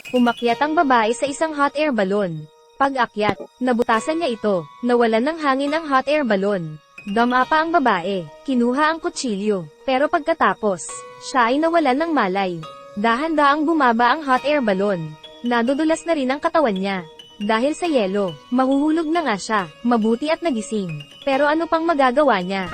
Umakyat ang babae sa isang hot air balloon. Pag-akyat, nabutasan niya ito, nawalan ng hangin ang hot air balloon. Dama pa ang babae, kinuha ang kutsilyo, pero pagkatapos, siya ay nawalan ng malay. Dahan-daang bumaba ang hot air balloon. Nadudulas na rin ang katawan niya. Dahil sa yelo, mahuhulog na nga siya, mabuti at nagising. Pero ano pang magagawa niya?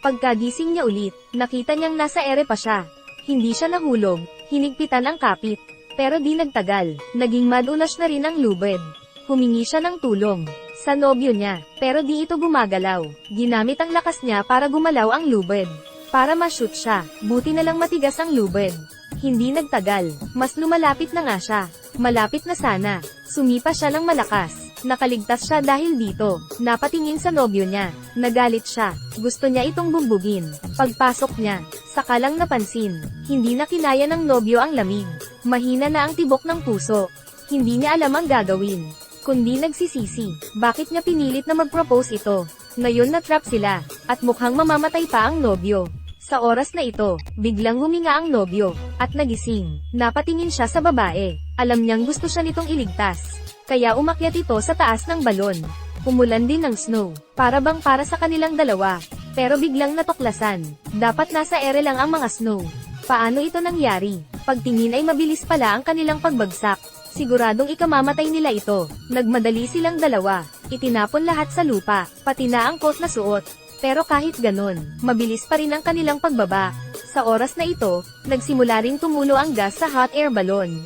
Pagkagising niya ulit, nakita niyang nasa ere pa siya. Hindi siya nahulog, hinigpitan ang kapit. Pero di nagtagal, naging madulas na rin ang lubid. Humingi siya ng tulong sa nobyo niya, pero di ito gumagalaw. Ginamit ang lakas niya para gumalaw ang lubid. Para ma-shoot siya, buti na lang matigas ang lubid. Hindi nagtagal, mas lumalapit na nga siya. Malapit na sana, sumipa siya ng malakas. Nakaligtas siya dahil dito, napatingin sa nobyo niya. Nagalit siya, gusto niya itong bumbugin. Pagpasok niya, saka lang napansin, hindi na kinaya ng nobyo ang lamig. Mahina na ang tibok ng puso. Hindi niya alam ang gagawin, kundi nagsisisi, bakit niya pinilit na mag-propose ito. Ngayon na-trap sila, at mukhang mamamatay pa ang nobyo. Sa oras na ito, biglang huminga ang nobyo, at nagising. Napatingin siya sa babae, alam niyang gusto siya nitong iligtas. Kaya umakyat ito sa taas ng balon. Umulan din ng snow, para bang para sa kanilang dalawa. Pero biglang natuklasan, dapat nasa ere lang ang mga snow. Paano ito nangyari? Pagtingin ay mabilis pala ang kanilang pagbagsak. Siguradong ikamamatay nila ito. Nagmadali silang dalawa. Itinapon lahat sa lupa, pati na ang coat na suot. Pero kahit ganon, mabilis pa rin ang kanilang pagbaba. Sa oras na ito, nagsimula ring tumulo ang gas sa hot air balloon.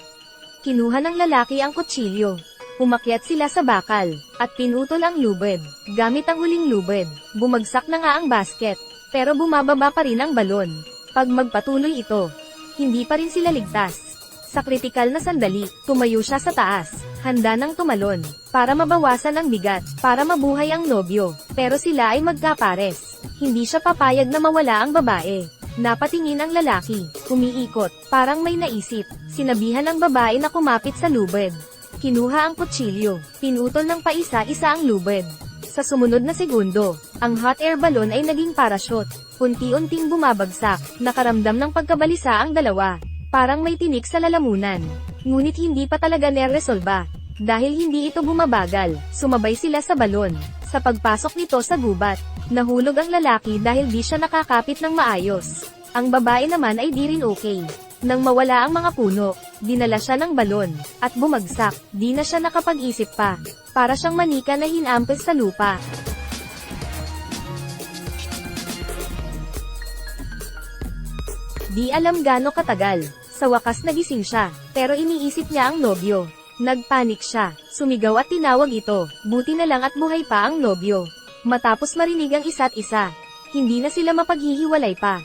Kinuha ng lalaki ang kutsilyo. Umakyat sila sa bakal, at pinutol ang lubid. Gamit ang huling lubid, bumagsak na nga ang basket. Pero bumababa pa rin ang balon. Pag magpatuloy ito, hindi pa rin sila ligtas. Sa kritikal na sandali, tumayo siya sa taas, handa nang tumalon, para mabawasan ang bigat, para mabuhay ang nobyo. Pero sila ay magkapares. Hindi siya papayag na mawala ang babae. Napatingin ang lalaki, umiikot, parang may naisip. Sinabihan ng babae na kumapit sa lubid. Kinuha ang kutsilyo, pinutol ng paisa-isa ang lubid. Sa sumunod na segundo, ang hot air balloon ay naging parachute. Unti-unting bumabagsak, nakaramdam ng pagkabalisa ang dalawa. Parang may tinik sa lalamunan. Ngunit hindi pa talaga neresolba. Dahil hindi ito bumabagal, sumabay sila sa balon. Sa pagpasok nito sa gubat, nahulog ang lalaki dahil di siya nakakapit ng maayos. Ang babae naman ay di rin okay. Nang mawala ang mga puno, dinala siya ng balon, at bumagsak. Di na siya nakapag-isip pa. Para siyang manika na hinampes sa lupa. Di alam gaano katagal. Sa wakas nagising siya, pero iniisip niya ang nobyo. Nagpanik siya, sumigaw at tinawag ito. Buti na lang at buhay pa ang nobyo. Matapos marinig ang isa't isa, hindi na sila mapaghihiwalay pa.